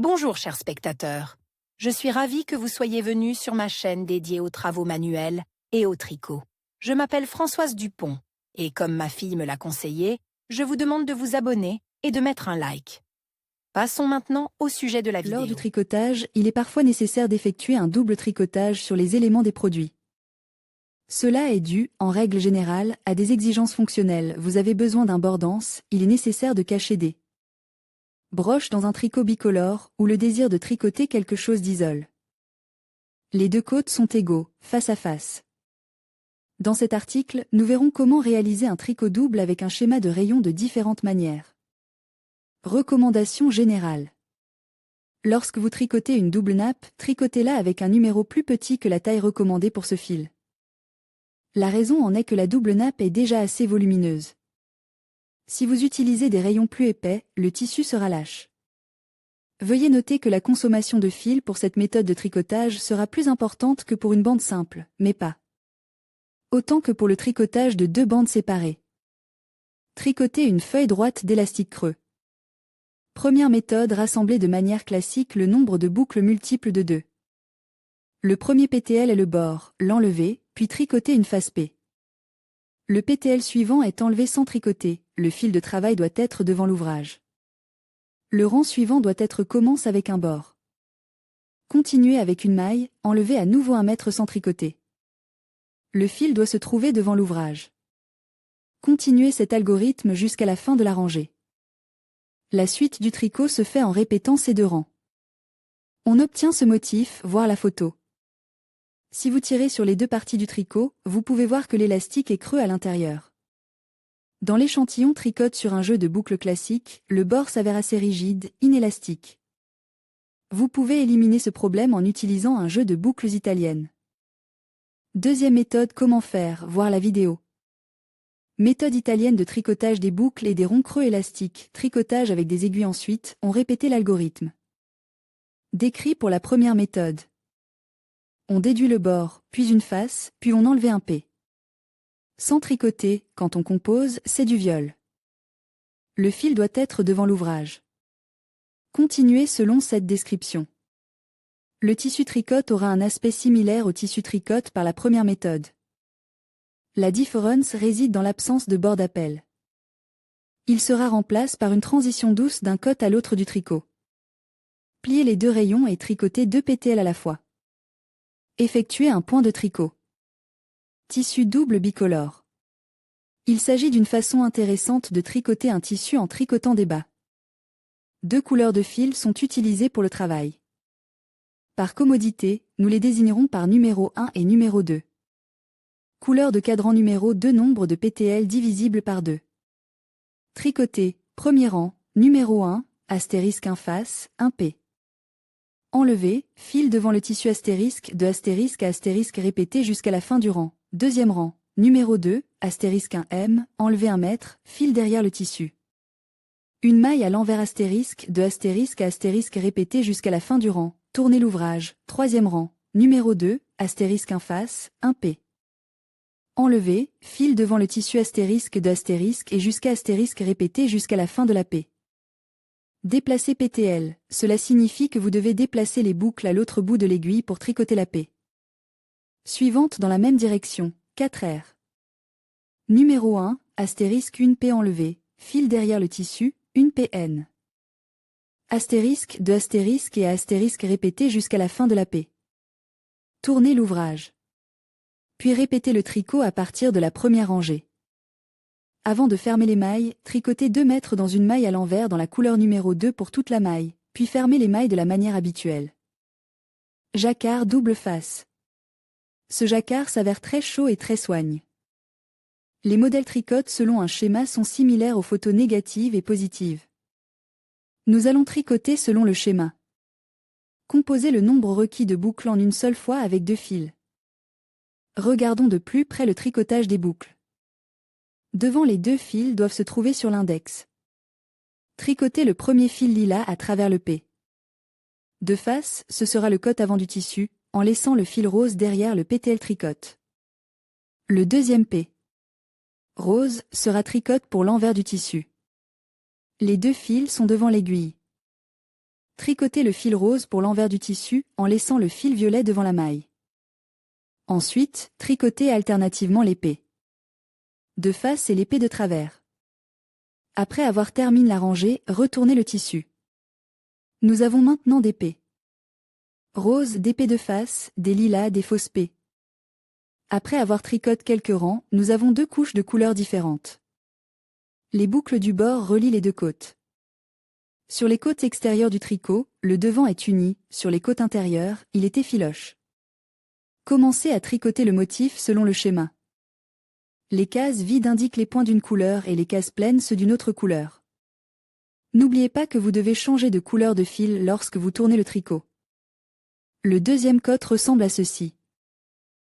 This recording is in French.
Bonjour chers spectateurs, je suis ravie que vous soyez venus sur ma chaîne dédiée aux travaux manuels et au tricot. Je m'appelle Françoise Dupont et comme ma fille me l'a conseillé, je vous demande de vous abonner et de mettre un like. Passons maintenant au sujet de la vidéo. Lors du tricotage, il est parfois nécessaire d'effectuer un double tricotage sur les éléments des produits. Cela est dû, en règle générale, à des exigences fonctionnelles. Vous avez besoin d'un bord dense, il est nécessaire de cacher des broches dans un tricot bicolore ou le désir de tricoter quelque chose d'isole. Les deux côtes sont égaux, face à face. Dans cet article, nous verrons comment réaliser un tricot double avec un schéma de rayons de différentes manières. Recommandations générales. Lorsque vous tricotez une double nappe, tricotez-la avec un numéro plus petit que la taille recommandée pour ce fil. La raison en est que la double nappe est déjà assez volumineuse. Si vous utilisez des rayons plus épais, le tissu sera lâche. Veuillez noter que la consommation de fil pour cette méthode de tricotage sera plus importante que pour une bande simple, mais pas autant que pour le tricotage de deux bandes séparées. Tricotez une feuille droite d'élastique creux. Première méthode, rassembler de manière classique le nombre de boucles multiples de 2. Le premier PTL est le bord, l'enlever, puis tricoter une face P. Le PTL suivant est enlevé sans tricoter, le fil de travail doit être devant l'ouvrage. Le rang suivant doit être commence avec un bord. Continuez avec une maille, enlevez à nouveau un mètre sans tricoter. Le fil doit se trouver devant l'ouvrage. Continuez cet algorithme jusqu'à la fin de la rangée. La suite du tricot se fait en répétant ces deux rangs. On obtient ce motif, voir la photo. Si vous tirez sur les deux parties du tricot, vous pouvez voir que l'élastique est creux à l'intérieur. Dans l'échantillon tricote sur un jeu de boucles classique, le bord s'avère assez rigide, inélastique. Vous pouvez éliminer ce problème en utilisant un jeu de boucles italiennes. Deuxième méthode, comment faire, voir la vidéo. Méthode italienne de tricotage des boucles et des ronds creux élastiques, tricotage avec des aiguilles ensuite, on répété l'algorithme. Décrit pour la première méthode. On déduit le bord, puis une face, puis on enlevait un P. Sans tricoter, quand on compose, c'est du viol. Le fil doit être devant l'ouvrage. Continuez selon cette description. Le tissu tricote aura un aspect similaire au tissu tricote par la première méthode. La différence réside dans l'absence de bord d'appel. Il sera remplacé par une transition douce d'un côté à l'autre du tricot. Pliez les deux rayons et tricotez 2 PTL à la fois. Effectuez un point de tricot. Tissu double bicolore. Il s'agit d'une façon intéressante de tricoter un tissu en tricotant des bas. 2 couleurs de fil sont utilisées pour le travail. Par commodité, nous les désignerons par numéro 1 et numéro 2. Couleur de cadran numéro 2, nombre de PTL divisible par 2. Tricoter, premier rang, numéro 1, astérisque 1 face, 1 P. Enlever, fil devant le tissu astérisque, de astérisque à astérisque répété jusqu'à la fin du rang. Deuxième rang, numéro 2, astérisque 1 M, enlever 1 mètre, fil derrière le tissu. Une maille à l'envers astérisque, de astérisque à astérisque répété jusqu'à la fin du rang. Tournez l'ouvrage. Troisième rang, numéro 2, astérisque 1 face, 1 P. Enlever, fil devant le tissu astérisque de astérisque et jusqu'à astérisque répété jusqu'à la fin de la P. Déplacer PTL, cela signifie que vous devez déplacer les boucles à l'autre bout de l'aiguille pour tricoter la P. Suivante dans la même direction, 4R. Numéro 1, astérisque 1 P enlevé, fil derrière le tissu, 1 PN. Astérisque de astérisque et à astérisque répété jusqu'à la fin de la P. Tournez l'ouvrage. Puis répétez le tricot à partir de la première rangée. Avant de fermer les mailles, tricotez 2 mètres dans une maille à l'envers dans la couleur numéro 2 pour toute la maille, puis fermez les mailles de la manière habituelle. Jacquard double face. Ce jacquard s'avère très chaud et très soigne. Les modèles tricotes selon un schéma sont similaires aux photos négatives et positives. Nous allons tricoter selon le schéma. Composez le nombre requis de boucles en une seule fois avec 2 fils. Regardons de plus près le tricotage des boucles. Devant les 2 fils doivent se trouver sur l'index. Tricotez le premier fil lilas à travers le P. De face, ce sera le côté avant du tissu, en laissant le fil rose derrière le PTL tricote. Le deuxième P. Rose sera tricote pour l'envers du tissu. Les 2 fils sont devant l'aiguille. Tricotez le fil rose pour l'envers du tissu en laissant le fil violet devant la maille. Ensuite, tricotez alternativement l'épée de face et l'épée de travers. Après avoir terminé la rangée, retournez le tissu. Nous avons maintenant des P rose, des P de face, des lilas, des fausses P. Après avoir tricoté quelques rangs, nous avons 2 couches de couleurs différentes. Les boucles du bord relient les 2 côtes. Sur les côtes extérieures du tricot, le devant est uni, sur les côtes intérieures, il est effiloche. Commencez à tricoter le motif selon le schéma. Les cases vides indiquent les points d'une couleur et les cases pleines ceux d'une autre couleur. N'oubliez pas que vous devez changer de couleur de fil lorsque vous tournez le tricot. Le deuxième côte ressemble à ceci.